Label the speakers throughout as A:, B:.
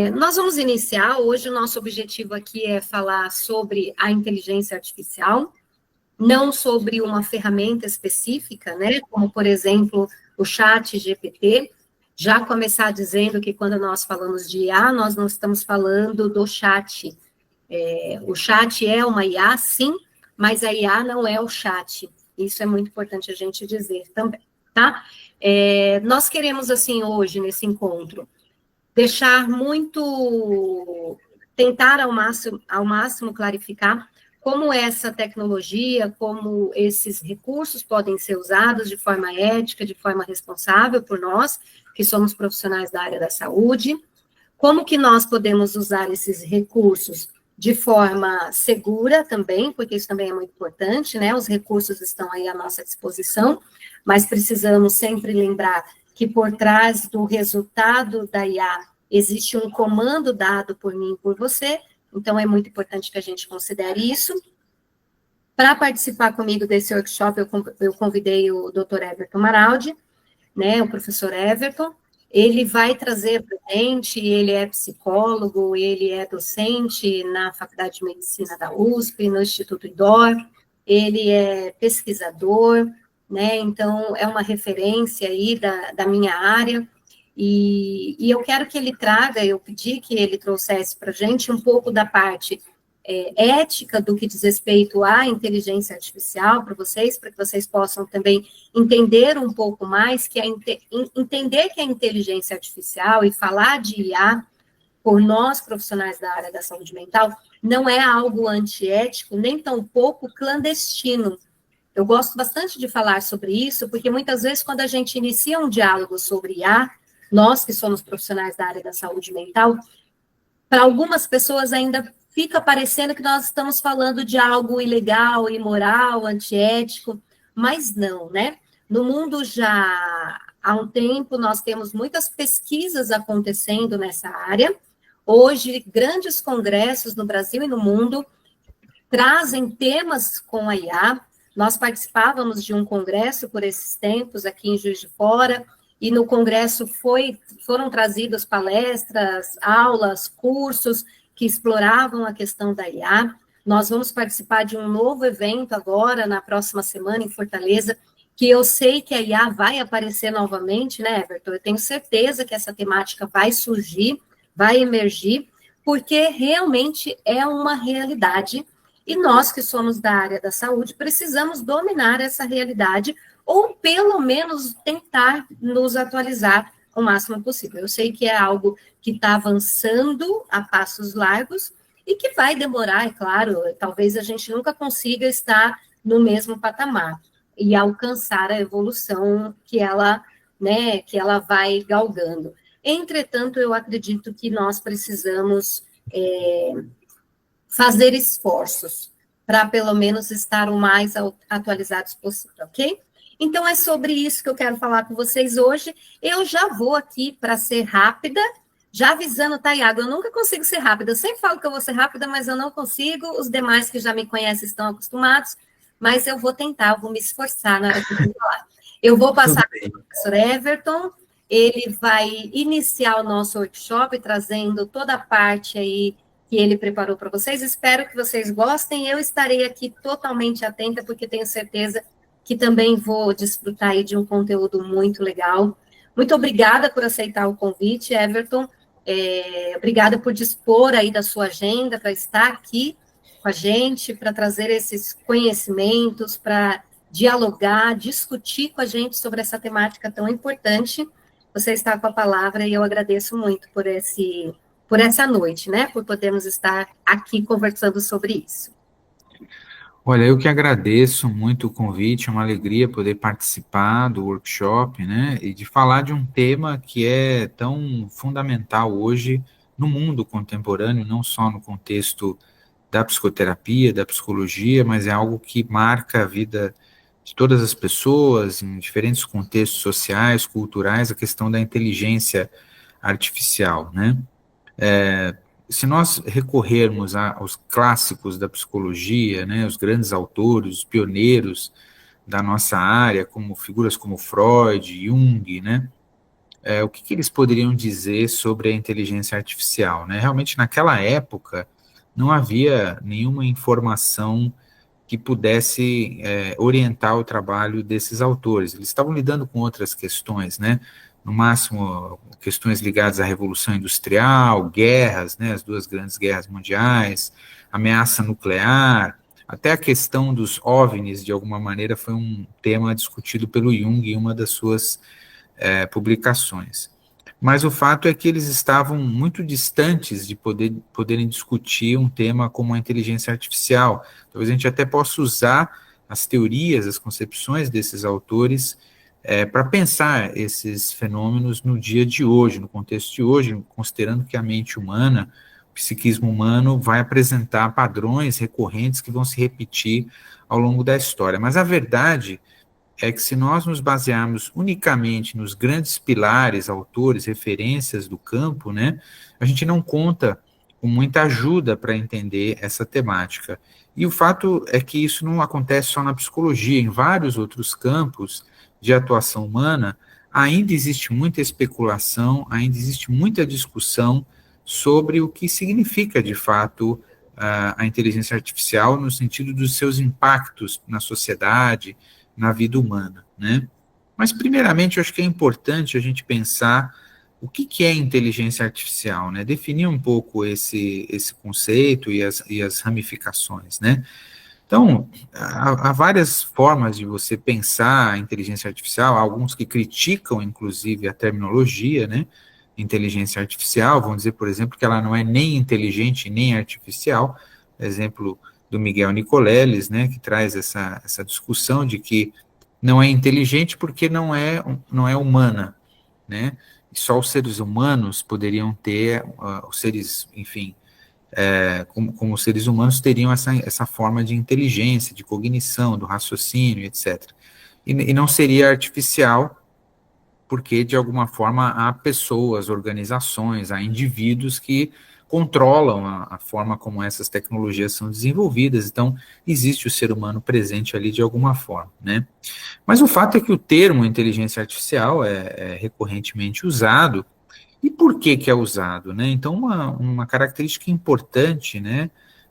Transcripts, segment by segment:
A: Nós vamos iniciar, hoje o nosso objetivo aqui é falar sobre a inteligência artificial, não sobre uma ferramenta específica, né, como, por exemplo, o chat GPT, já começar dizendo que quando nós falamos de IA, nós não estamos falando do chat. O chat é uma IA, sim, mas a IA não é o chat. Isso é muito importante a gente dizer também, tá? Nós queremos, assim, hoje, nesse encontro, deixar muito, tentar ao máximo clarificar como essa tecnologia, como esses recursos podem ser usados de forma ética, de forma responsável por nós, que somos profissionais da área da saúde, como que nós podemos usar esses recursos de forma segura também, porque isso também é muito importante, né? Os recursos estão aí à nossa disposição, mas precisamos sempre lembrar que por trás do resultado da IA existe um comando dado por mim e por você, então é muito importante que a gente considere isso. Para participar comigo desse workshop, eu convidei o Dr. Everton Maraldi, né, o professor Everton. Ele vai trazer para a gente, ele é psicólogo, ele é docente na Faculdade de Medicina da USP, no Instituto IDOR, ele é pesquisador, né, então é uma referência aí da minha área, e eu quero que ele traga, eu pedi que ele trouxesse para a gente um pouco da parte ética do que diz respeito à inteligência artificial para que vocês possam também entender um pouco mais, entender que a inteligência artificial e falar de IA, por nós profissionais da área da saúde mental, não é algo antiético, nem tampouco clandestino. Eu gosto bastante de falar sobre isso, porque muitas vezes quando a gente inicia um diálogo sobre IA, nós que somos profissionais da área da saúde mental, para algumas pessoas ainda fica parecendo que nós estamos falando de algo ilegal, imoral, antiético, mas não, né? No mundo já há um tempo nós temos muitas pesquisas acontecendo nessa área. Hoje, grandes congressos no Brasil e no mundo trazem temas com a IA. Nós participávamos de um congresso por esses tempos aqui em Juiz de Fora, e no congresso foram trazidas palestras, aulas, cursos que exploravam a questão da IA. Nós vamos participar de um novo evento agora, na próxima semana, em Fortaleza, que eu sei que a IA vai aparecer novamente, né, Everton? Eu tenho certeza que essa temática vai surgir, vai emergir, porque realmente é uma realidade, e nós que somos da área da saúde precisamos dominar essa realidade, ou pelo menos tentar nos atualizar o máximo possível. Eu sei que é algo que está avançando a passos largos e que vai demorar, é claro, talvez a gente nunca consiga estar no mesmo patamar e alcançar a evolução que ela, né, que ela vai galgando. Entretanto, eu acredito que nós precisamos fazer esforços para, pelo menos, estar o mais atualizados possível, ok? Então, é sobre isso que eu quero falar com vocês hoje. Eu já vou aqui para ser rápida, já avisando, tá, Iago? Eu nunca consigo ser rápida. Eu sempre falo que eu vou ser rápida, mas eu não consigo. Os demais que já me conhecem estão acostumados, mas eu vou tentar, eu vou me esforçar na hora que eu vou falar. Eu vou passar para o professor Everton, ele vai iniciar o nosso workshop, trazendo toda a parte aí que ele preparou para vocês. Espero que vocês gostem. Eu estarei aqui totalmente atenta, porque tenho certeza que também vou desfrutar aí de um conteúdo muito legal. Muito obrigada por aceitar o convite, Everton. Obrigada por dispor aí da sua agenda para estar aqui com a gente, para trazer esses conhecimentos, para dialogar, discutir com a gente sobre essa temática tão importante. Você está com a palavra e eu agradeço muito por essa noite, né? Por podermos estar aqui conversando sobre isso.
B: Olha, eu que agradeço muito o convite, é uma alegria poder participar do workshop, né, e de falar de um tema que é tão fundamental hoje no mundo contemporâneo, não só no contexto da psicoterapia, da psicologia, mas é algo que marca a vida de todas as pessoas, em diferentes contextos sociais, culturais, a questão da inteligência artificial, né? Se nós recorrermos aos clássicos da psicologia, né, os grandes autores, os pioneiros da nossa área, como figuras como Freud, Jung, né, o que eles poderiam dizer sobre a inteligência artificial, né? Realmente, naquela época, não havia nenhuma informação que pudesse orientar o trabalho desses autores. Eles estavam lidando com outras questões, né? No máximo, questões ligadas à Revolução Industrial, guerras, né? As duas grandes guerras mundiais, ameaça nuclear, até a questão dos OVNIs, de alguma maneira, foi um tema discutido pelo Jung em uma das suas publicações. Mas o fato é que eles estavam muito distantes de poderem discutir um tema como a inteligência artificial. Talvez a gente até possa usar as teorias, as concepções desses autores para pensar esses fenômenos no dia de hoje, no contexto de hoje, considerando que a mente humana, o psiquismo humano, vai apresentar padrões recorrentes que vão se repetir ao longo da história. Mas a verdade é que se nós nos basearmos unicamente nos grandes pilares, autores, referências do campo, né, a gente não conta com muita ajuda para entender essa temática. E o fato é que isso não acontece só na psicologia, em vários outros campos de atuação humana, ainda existe muita especulação, ainda existe muita discussão sobre o que significa, de fato, a inteligência artificial no sentido dos seus impactos na sociedade, na vida humana, né? Mas, primeiramente, eu acho que é importante a gente pensar o que é inteligência artificial, né? Definir um pouco esse conceito e as ramificações, né? Então, há várias formas de você pensar a inteligência artificial, há alguns que criticam, inclusive, a terminologia, né? Inteligência artificial, vão dizer, por exemplo, que ela não é nem inteligente nem artificial, exemplo do Miguel Nicoleles, né, que traz essa discussão de que não é inteligente porque não é humana, né, e só os seres humanos poderiam ter, os seres, enfim, como os seres humanos teriam essa forma de inteligência, de cognição, do raciocínio, etc. E não seria artificial porque, de alguma forma, há pessoas, organizações, há indivíduos que controlam a forma como essas tecnologias são desenvolvidas, então existe o ser humano presente ali de alguma forma, né? Mas o fato é que o termo inteligência artificial é recorrentemente usado, e por que é usado, né? Então, uma característica importante, né,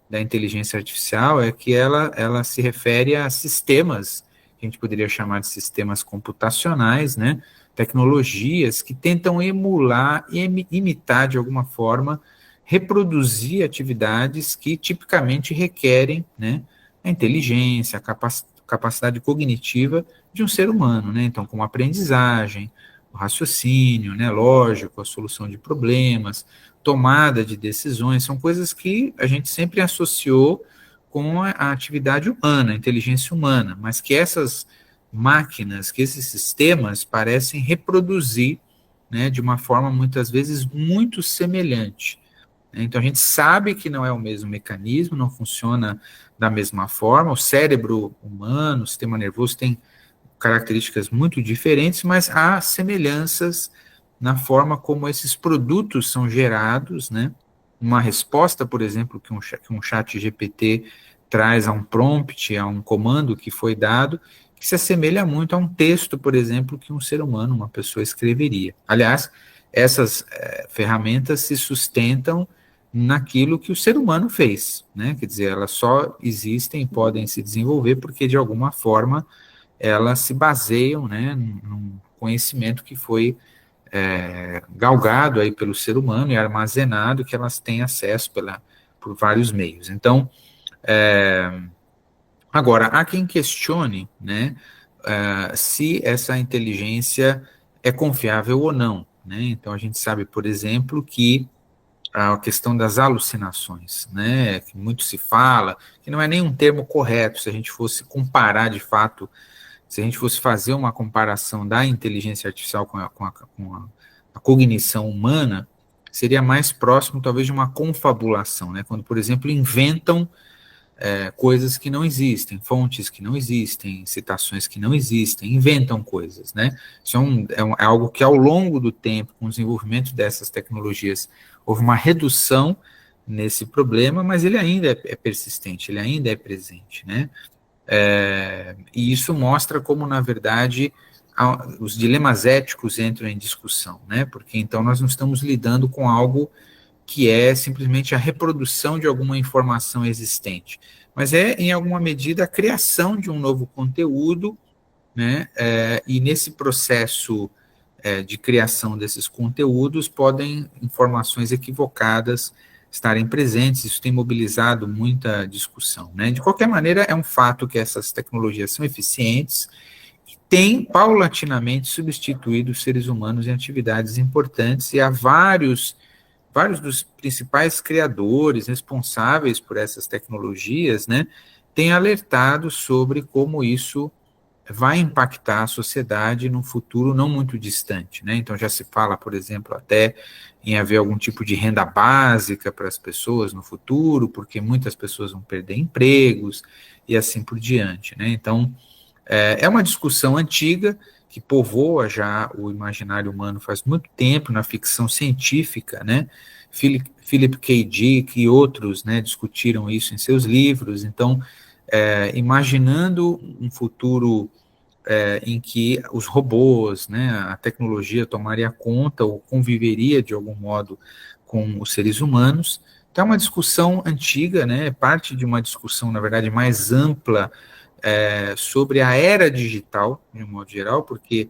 B: da inteligência artificial é que ela se refere a sistemas, que a gente poderia chamar de sistemas computacionais, né, tecnologias que tentam emular e imitar, de alguma forma, reproduzir atividades que tipicamente requerem, né, a inteligência, a capacidade cognitiva de um ser humano, né? Então, como aprendizagem, o raciocínio, né, lógico, a solução de problemas, tomada de decisões, são coisas que a gente sempre associou com a atividade humana, a inteligência humana, mas que essas máquinas, que esses sistemas parecem reproduzir, né, de uma forma muitas vezes muito semelhante. Então a gente sabe que não é o mesmo mecanismo, não funciona da mesma forma, o cérebro humano, o sistema nervoso tem características muito diferentes, mas há semelhanças na forma como esses produtos são gerados, né? Uma resposta, por exemplo, que um chat GPT traz a um prompt, a um comando que foi dado, que se assemelha muito a um texto, por exemplo, que um ser humano, uma pessoa escreveria. Aliás, essas ferramentas se sustentam naquilo que o ser humano fez, né? Quer dizer, elas só existem e podem se desenvolver porque, de alguma forma, elas se baseiam, né, num conhecimento que foi galgado aí pelo ser humano e armazenado, que elas têm acesso por vários meios. Então, agora, há quem questione, né, se essa inteligência é confiável ou não, né? Então, a gente sabe, por exemplo, que a questão das alucinações, né, que muito se fala, que não é nem um termo correto, se a gente fosse comparar de fato, se a gente fosse fazer uma comparação da inteligência artificial a cognição humana, seria mais próximo, talvez, de uma confabulação, né? Quando, por exemplo, inventam coisas que não existem, fontes que não existem, citações que não existem, inventam coisas, né? Isso é algo que, ao longo do tempo, com o desenvolvimento dessas tecnologias, houve uma redução nesse problema, mas ele ainda é persistente, ele ainda é presente, né? E isso mostra como, na verdade, os dilemas éticos entram em discussão, né? Porque então nós não estamos lidando com algo que é simplesmente a reprodução de alguma informação existente, mas é, em alguma medida, a criação de um novo conteúdo, né? E nesse processo de criação desses conteúdos, podem informações equivocadas estarem presentes, isso tem mobilizado muita discussão, né? De qualquer maneira, é um fato que essas tecnologias são eficientes, têm paulatinamente substituído os seres humanos em atividades importantes, e há vários dos principais criadores responsáveis por essas tecnologias, né, têm alertado sobre como isso vai impactar a sociedade num futuro não muito distante, né? Então já se fala, por exemplo, até em haver algum tipo de renda básica para as pessoas no futuro, porque muitas pessoas vão perder empregos e assim por diante, né? Então é uma discussão antiga que povoa já o imaginário humano faz muito tempo na ficção científica, né? Philip K. Dick e outros, né, discutiram isso em seus livros. Então, imaginando um futuro em que os robôs, né, a tecnologia tomaria conta ou conviveria de algum modo com os seres humanos. Então, é uma discussão antiga, né, parte de uma discussão, na verdade, mais ampla sobre a era digital, de um modo geral, porque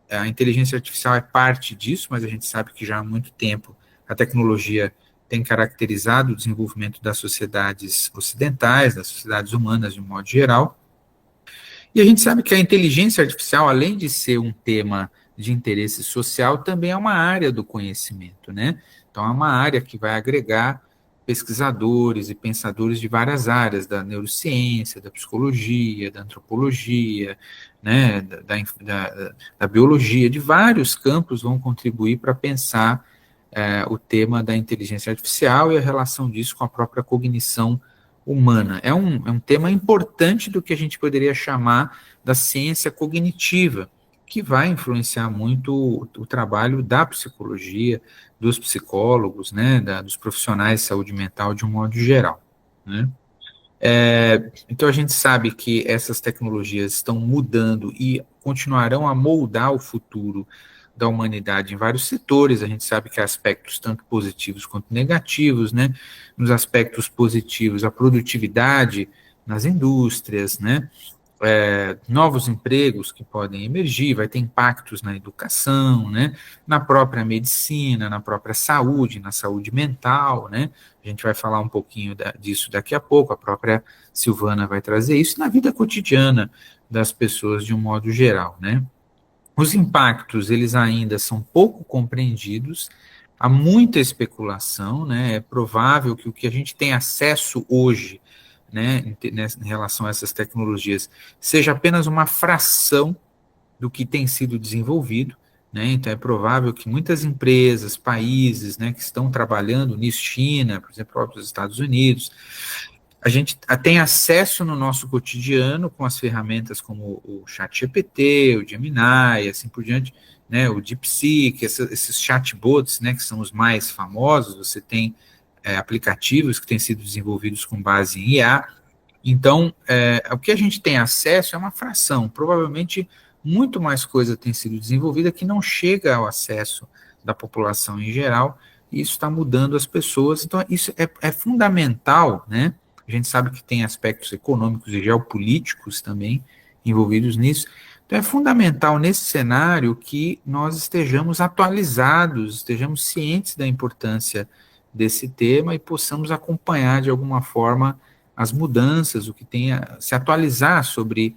B: a inteligência artificial é parte disso, mas a gente sabe que já há muito tempo a tecnologia tem caracterizado o desenvolvimento das sociedades ocidentais, das sociedades humanas de um modo geral. E a gente sabe que a inteligência artificial, além de ser um tema de interesse social, também é uma área do conhecimento, né? Então, é uma área que vai agregar pesquisadores e pensadores de várias áreas, da neurociência, da psicologia, da antropologia, né, da biologia, de vários campos vão contribuir para pensar o tema da inteligência artificial e a relação disso com a própria cognição humana. É um tema importante do que a gente poderia chamar da ciência cognitiva, que vai influenciar muito o trabalho da psicologia, dos psicólogos, né, dos profissionais de saúde mental de um modo geral, né? Então a gente sabe que essas tecnologias estão mudando e continuarão a moldar o futuro da humanidade em vários setores. A gente sabe que há aspectos tanto positivos quanto negativos, né? Nos aspectos positivos, a produtividade nas indústrias, né? Novos empregos que podem emergir, vai ter impactos na educação, né, na própria medicina, na própria saúde, na saúde mental, né, a gente vai falar um pouquinho disso daqui a pouco, a própria Silvana vai trazer isso na vida cotidiana das pessoas de um modo geral, né. Os impactos, eles ainda são pouco compreendidos, há muita especulação, né, é provável que o que a gente tem acesso hoje, né, em relação a essas tecnologias, seja apenas uma fração do que tem sido desenvolvido, né? Então é provável que muitas empresas, países, né, que estão trabalhando nisso, China, por exemplo, próprios Estados Unidos, a gente tem acesso no nosso cotidiano com as ferramentas como o ChatGPT, o Gemini, e assim por diante, né, o DeepSeek, esses chatbots, né, que são os mais famosos. Você tem aplicativos que têm sido desenvolvidos com base em IA. Então, o que a gente tem acesso é uma fração. Provavelmente, muito mais coisa tem sido desenvolvida que não chega ao acesso da população em geral, e isso está mudando as pessoas. Então, isso é fundamental, né? A gente sabe que tem aspectos econômicos e geopolíticos também envolvidos nisso. Então, é fundamental nesse cenário que nós estejamos atualizados, estejamos cientes da importância desse tema e possamos acompanhar de alguma forma as mudanças, o que tem a se atualizar sobre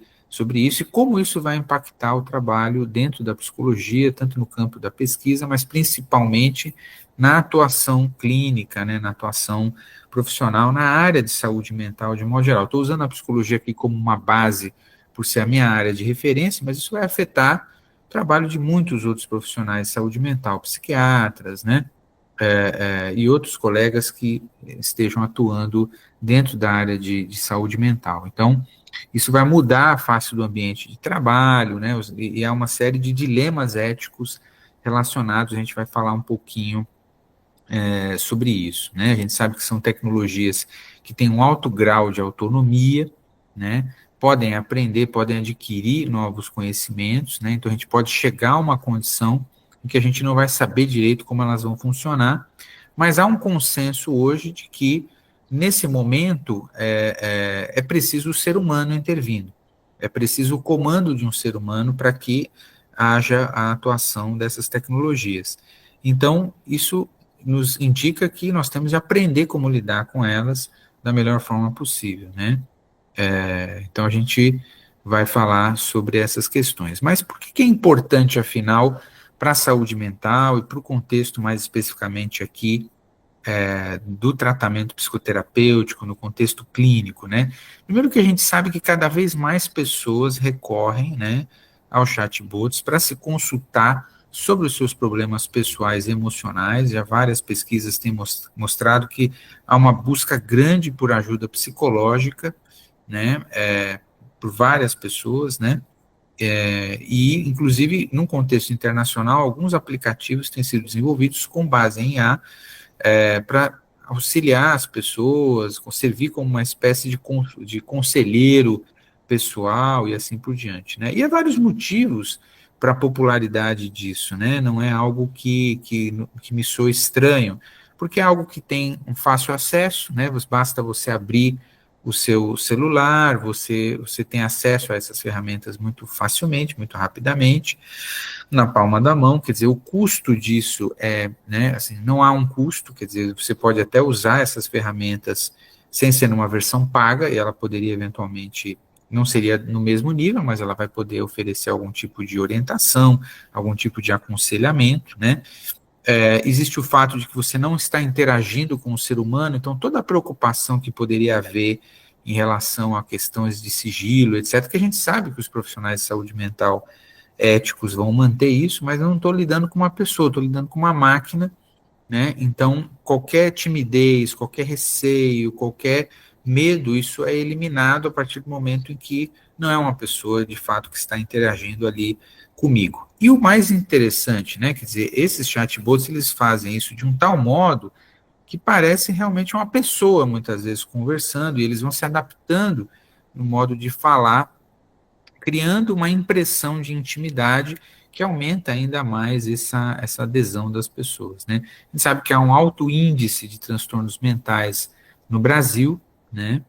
B: isso e como isso vai impactar o trabalho dentro da psicologia, tanto no campo da pesquisa, mas principalmente na atuação clínica, né, na atuação profissional, na área de saúde mental de modo geral. Estou usando a psicologia aqui como uma base, por ser a minha área de referência, mas isso vai afetar o trabalho de muitos outros profissionais de saúde mental, psiquiatras, né, e outros colegas que estejam atuando dentro da área de saúde mental. Então, isso vai mudar a face do ambiente de trabalho, né? E há uma série de dilemas éticos relacionados, a gente vai falar um pouquinho sobre isso, né? A gente sabe que são tecnologias que têm um alto grau de autonomia, né? podem aprender, podem adquirir novos conhecimentos, né? Então a gente pode chegar a uma condição em que a gente não vai saber direito como elas vão funcionar, mas há um consenso hoje de que, nesse momento, é preciso o ser humano intervindo, é preciso o comando de um ser humano para que haja a atuação dessas tecnologias. Então, isso nos indica que nós temos de aprender como lidar com elas da melhor forma possível, né? Então, a gente vai falar sobre essas questões. Mas por que é importante, afinal, para a saúde mental e para o contexto mais especificamente aqui do tratamento psicoterapêutico, no contexto clínico, né? Primeiro que a gente sabe que cada vez mais pessoas recorrem, né, aos chatbots para se consultar sobre os seus problemas pessoais e emocionais. Já várias pesquisas têm mostrado que há uma busca grande por ajuda psicológica, né, por várias pessoas, né, e, inclusive, num contexto internacional, alguns aplicativos têm sido desenvolvidos com base em IA, para auxiliar as pessoas, servir como uma espécie de conselheiro pessoal e assim por diante, né? E há vários motivos para a popularidade disso, né? Não é algo que me soa estranho, porque é algo que tem um fácil acesso, né? Basta você abrir o seu celular, você tem acesso a essas ferramentas muito facilmente, muito rapidamente, na palma da mão. Quer dizer, o custo disso né, assim, não há um custo, quer dizer, você pode até usar essas ferramentas sem ser numa versão paga, e ela poderia eventualmente, não seria no mesmo nível, mas ela vai poder oferecer algum tipo de orientação, algum tipo de aconselhamento, né? Existe o fato de que você não está interagindo com o ser humano, então toda a preocupação que poderia haver em relação a questões de sigilo, etc., que a gente sabe que os profissionais de saúde mental éticos vão manter isso, mas eu não estou lidando com uma pessoa, estou lidando com uma máquina, né? Então, qualquer timidez, qualquer receio, qualquer medo, isso é eliminado a partir do momento em que não é uma pessoa, de fato, que está interagindo ali comigo. E o mais interessante, né? Quer dizer, esses chatbots, eles fazem isso de um tal modo que parece realmente uma pessoa, muitas vezes, conversando, e eles vão se adaptando no modo de falar, criando uma impressão de intimidade que aumenta ainda mais essa adesão das pessoas, né? A gente sabe que há um alto índice de transtornos mentais no Brasil, né?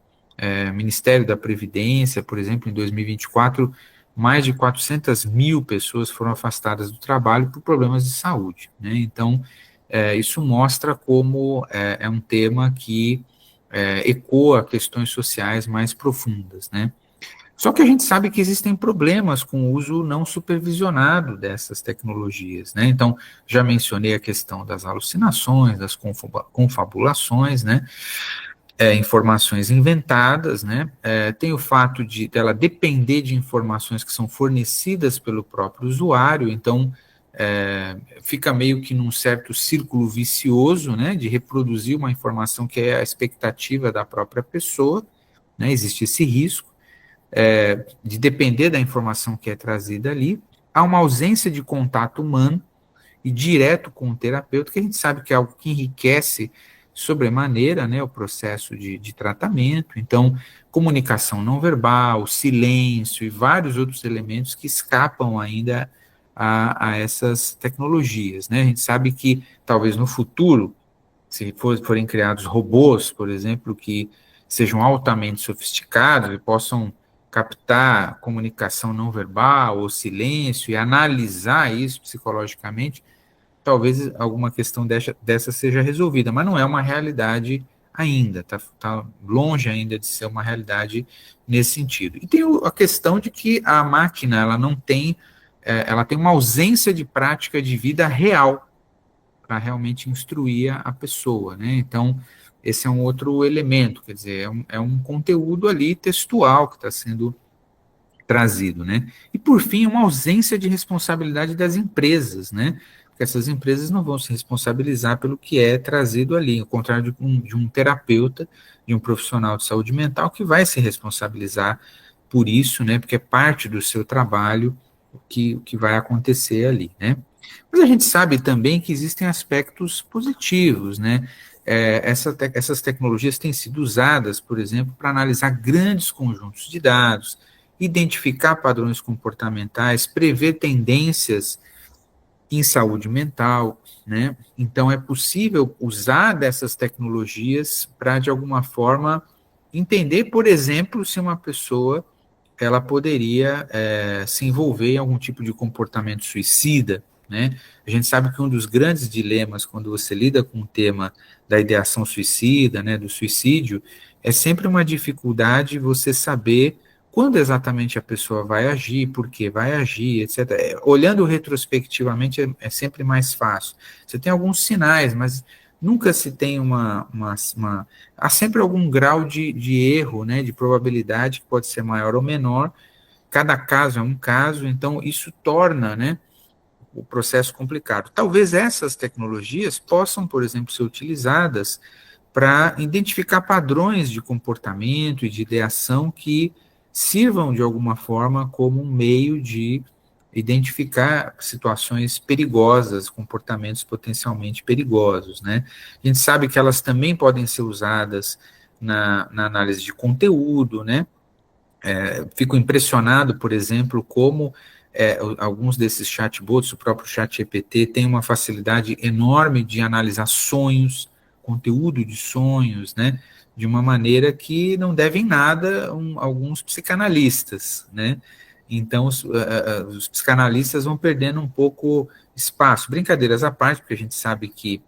B: Ministério da Previdência, por exemplo, em 2024, mais de 400 mil pessoas foram afastadas do trabalho por problemas de saúde, né? Então, isso mostra como é um tema que ecoa questões sociais mais profundas, né? Só que a gente sabe que existem problemas com o uso não supervisionado dessas tecnologias, né? Então, já mencionei a questão das alucinações, das confabulações, né? Informações inventadas, né? Tem o fato de dela depender de informações que são fornecidas pelo próprio usuário, então fica meio que num certo círculo vicioso, né? De reproduzir uma informação que é a expectativa da própria pessoa, né? Existe esse risco de depender da informação que é trazida ali. Há uma ausência de contato humano e direto com o terapeuta, que a gente sabe que é algo que enriquece sobremaneira, né, o processo de tratamento. Então, comunicação não verbal, silêncio e vários outros elementos que escapam ainda a essas tecnologias, né? A gente sabe que talvez no futuro, se forem criados robôs, por exemplo, que sejam altamente sofisticados e possam captar comunicação não verbal ou silêncio e analisar isso psicologicamente, talvez alguma questão dessa seja resolvida, mas não é uma realidade ainda, tá longe ainda de ser uma realidade nesse sentido. E tem a questão de que a máquina, ela não tem, ela tem uma ausência de prática de vida real para realmente instruir a pessoa, né? Então, esse é um outro elemento, quer dizer, é um conteúdo ali textual que está sendo trazido, né? E por fim, uma ausência de responsabilidade das empresas, né? Porque essas empresas não vão se responsabilizar pelo que é trazido ali, ao contrário de um terapeuta, de um profissional de saúde mental que vai se responsabilizar por isso, né? Porque é parte do seu trabalho o que vai acontecer ali, né? Mas a gente sabe também que existem aspectos positivos, né? essas tecnologias têm sido usadas, por exemplo, para analisar grandes conjuntos de dados, identificar padrões comportamentais, prever tendências em saúde mental, né? Então, é possível usar dessas tecnologias para, de alguma forma, entender, por exemplo, se uma pessoa ela poderia se envolver em algum tipo de comportamento suicida, né? A gente sabe que um dos grandes dilemas quando você lida com o tema da ideação suicida, né, do suicídio, é sempre uma dificuldade você saber quando exatamente a pessoa vai agir, por que vai agir, etc. Olhando retrospectivamente é sempre mais fácil. Você tem alguns sinais, mas nunca se tem há sempre algum grau de erro, né, de probabilidade que pode ser maior ou menor. Cada caso é um caso, então isso torna, né, o processo complicado. Talvez essas tecnologias possam, por exemplo, ser utilizadas para identificar padrões de comportamento e de ideação que sirvam de alguma forma como um meio de identificar situações perigosas, comportamentos potencialmente perigosos, né? A gente sabe que elas também podem ser usadas na análise de conteúdo, né? Fico impressionado, por exemplo, como alguns desses chatbots, o próprio ChatGPT, tem uma facilidade enorme de analisar sonhos, conteúdo de sonhos, né, de uma maneira que não devem nada alguns psicanalistas, né? Então, os psicanalistas vão perdendo um pouco espaço. Brincadeiras à parte, porque a gente sabe que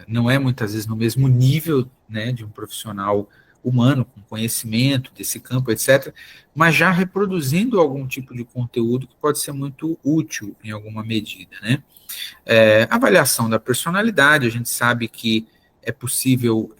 B: não é muitas vezes no mesmo nível, né, de um profissional humano, com conhecimento desse campo, etc., mas já reproduzindo algum tipo de conteúdo que pode ser muito útil em alguma medida, né? Avaliação da personalidade, a gente sabe que é possível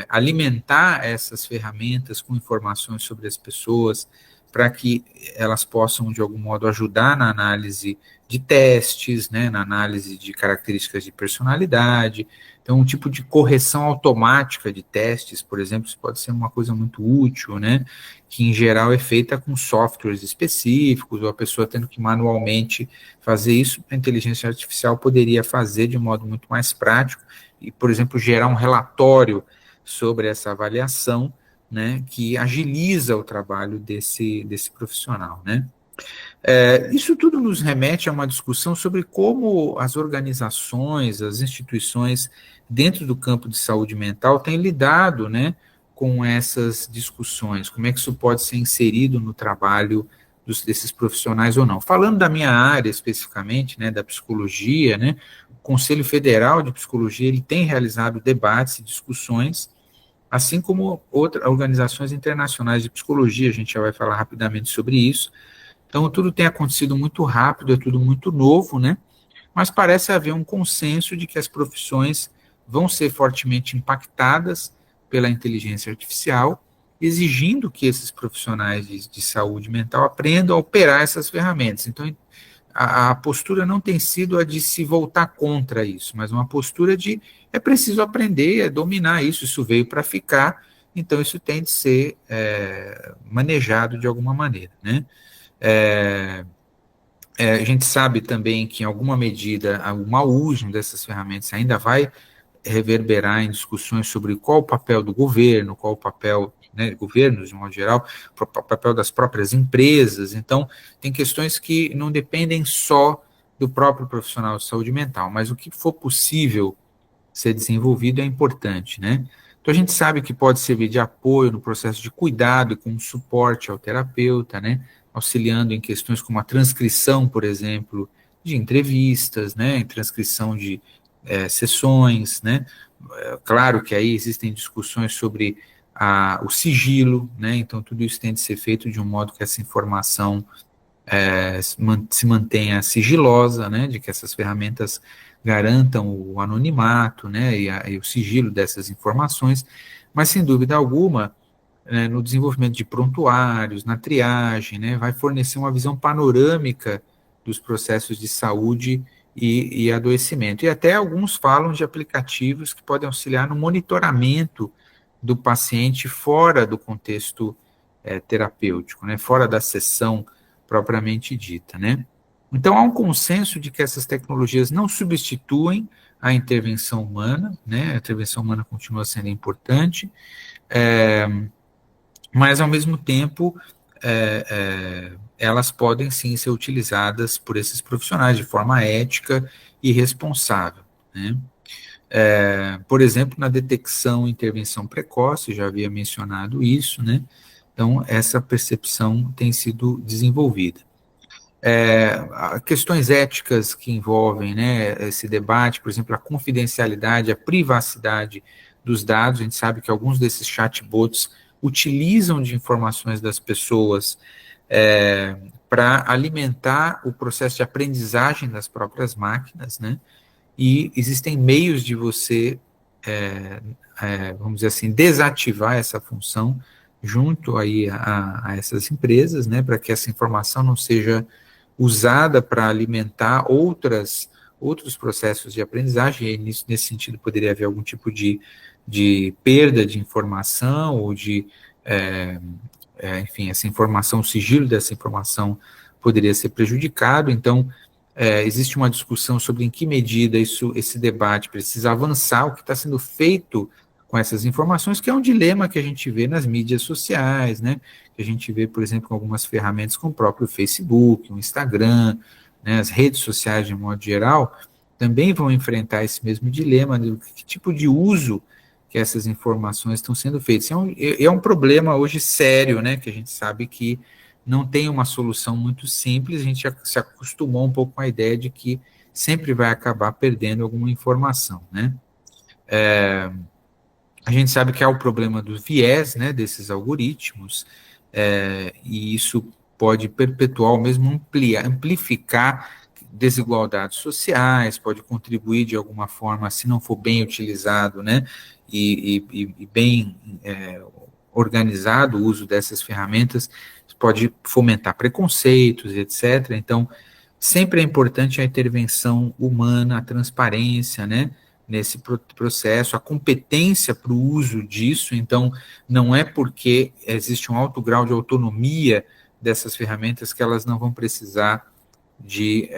B: alimentar essas ferramentas com informações sobre as pessoas, para que elas possam, de algum modo, ajudar na análise de testes, né, na análise de características de personalidade. Então, um tipo de correção automática de testes, por exemplo, isso pode ser uma coisa muito útil, né, que em geral é feita com softwares específicos, ou a pessoa tendo que manualmente fazer isso, a inteligência artificial poderia fazer de um modo muito mais prático e, por exemplo, gerar um relatório sobre essa avaliação, né, que agiliza o trabalho desse profissional, né. Isso tudo nos remete a uma discussão sobre como as organizações, as instituições dentro do campo de saúde mental têm lidado, né, com essas discussões, como é que isso pode ser inserido no trabalho desses profissionais ou não. Falando da minha área especificamente, né, da psicologia, né, o Conselho Federal de Psicologia ele tem realizado debates e discussões, assim como outras organizações internacionais de psicologia, a gente já vai falar rapidamente sobre isso. Então, tudo tem acontecido muito rápido, é tudo muito novo, né? Mas parece haver um consenso de que as profissões vão ser fortemente impactadas pela inteligência artificial, exigindo que esses profissionais de saúde mental aprendam a operar essas ferramentas. Então, a postura não tem sido a de se voltar contra isso, mas uma postura de é preciso aprender a dominar isso, isso veio para ficar, então isso tem de ser manejado de alguma maneira, né? A gente sabe também que, em alguma medida, o mau uso dessas ferramentas ainda vai reverberar em discussões sobre qual o papel do governo, qual o papel, né, governos, de modo geral, o papel das próprias empresas. Então, tem questões que não dependem só do próprio profissional de saúde mental, mas o que for possível ser desenvolvido é importante, né? Então, a gente sabe que pode servir de apoio no processo de cuidado e com suporte ao terapeuta, né? Auxiliando em questões como a transcrição, por exemplo, de entrevistas, né? Transcrição de sessões, né? Claro que aí existem discussões sobre o sigilo, né? Então, tudo isso tem de ser feito de um modo que essa informação se mantenha sigilosa, né? De que essas ferramentas garantam o anonimato, né, e o sigilo dessas informações, mas sem dúvida alguma, no desenvolvimento de prontuários, na triagem, né, vai fornecer uma visão panorâmica dos processos de saúde e adoecimento. E até alguns falam de aplicativos que podem auxiliar no monitoramento do paciente fora do contexto terapêutico, né, fora da sessão propriamente dita, né. Então, há um consenso de que essas tecnologias não substituem a intervenção humana, né? A intervenção humana continua sendo importante, mas, ao mesmo tempo, elas podem, sim, ser utilizadas por esses profissionais de forma ética e responsável, né? Por exemplo, na detecção e intervenção precoce, já havia mencionado isso, né? Então, essa percepção tem sido desenvolvida. Questões éticas que envolvem, né, esse debate, por exemplo, a confidencialidade, a privacidade dos dados. A gente sabe que alguns desses chatbots utilizam de informações das pessoas para alimentar o processo de aprendizagem das próprias máquinas, né? E existem meios de você, vamos dizer assim, desativar essa função junto aí a essas empresas, né, para que essa informação não seja usada para alimentar outros processos de aprendizagem. E nesse sentido poderia haver algum tipo de perda de informação ou enfim, essa informação, o sigilo dessa informação poderia ser prejudicado. Então, existe uma discussão sobre em que medida esse debate precisa avançar, o que está sendo feito com essas informações, que é um dilema que a gente vê nas mídias sociais, né? Que a gente vê, por exemplo, com algumas ferramentas como o próprio Facebook, o Instagram, né? As redes sociais, de modo geral, também vão enfrentar esse mesmo dilema, de que tipo de uso que essas informações estão sendo feitas. É um problema hoje sério, né? Que a gente sabe que não tem uma solução muito simples. A gente já se acostumou um pouco com a ideia de que sempre vai acabar perdendo alguma informação, né? A gente sabe que há o problema do viés, né, desses algoritmos, e isso pode perpetuar ou mesmo amplificar desigualdades sociais, pode contribuir de alguma forma, se não for bem utilizado, né, e bem organizado o uso dessas ferramentas, pode fomentar preconceitos, etc. Então, sempre é importante a intervenção humana, a transparência, né, nesse processo, a competência para o uso disso. Então, não é porque existe um alto grau de autonomia dessas ferramentas que elas não vão precisar de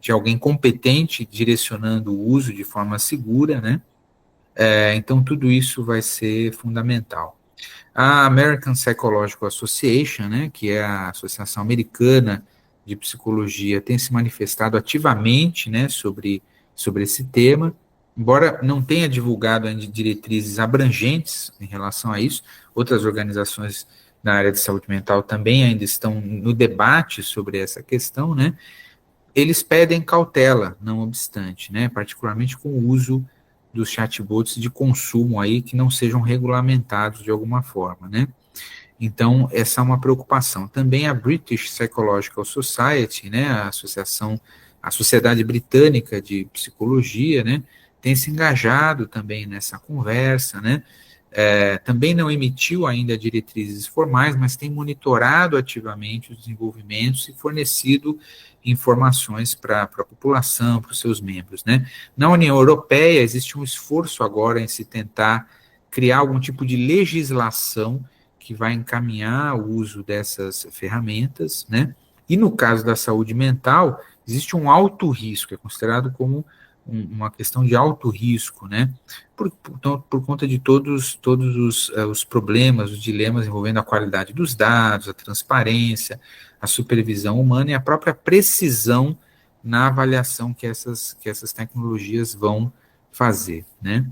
B: alguém competente direcionando o uso de forma segura, né? Então, tudo isso vai ser fundamental. A American Psychological Association, né, que é a Associação Americana de Psicologia, tem se manifestado ativamente, né, sobre esse tema, embora não tenha divulgado ainda diretrizes abrangentes em relação a isso. Outras organizações na área de saúde mental também ainda estão no debate sobre essa questão, né? Eles pedem cautela, não obstante, né, particularmente com o uso dos chatbots de consumo aí que não sejam regulamentados de alguma forma, né? Então, essa é uma preocupação. Também a British Psychological Society, né, a Sociedade Britânica de Psicologia, né, tem se engajado também nessa conversa, né, também não emitiu ainda diretrizes formais, mas tem monitorado ativamente os desenvolvimentos e fornecido informações para a população, para os seus membros, né. Na União Europeia existe um esforço agora em se tentar criar algum tipo de legislação que vai encaminhar o uso dessas ferramentas, né? E no caso da saúde mental, existe um alto risco, é considerado como uma questão de alto risco, né? Por conta de todos os problemas, os dilemas envolvendo a qualidade dos dados, a transparência, a supervisão humana e a própria precisão na avaliação que essas tecnologias vão fazer, né?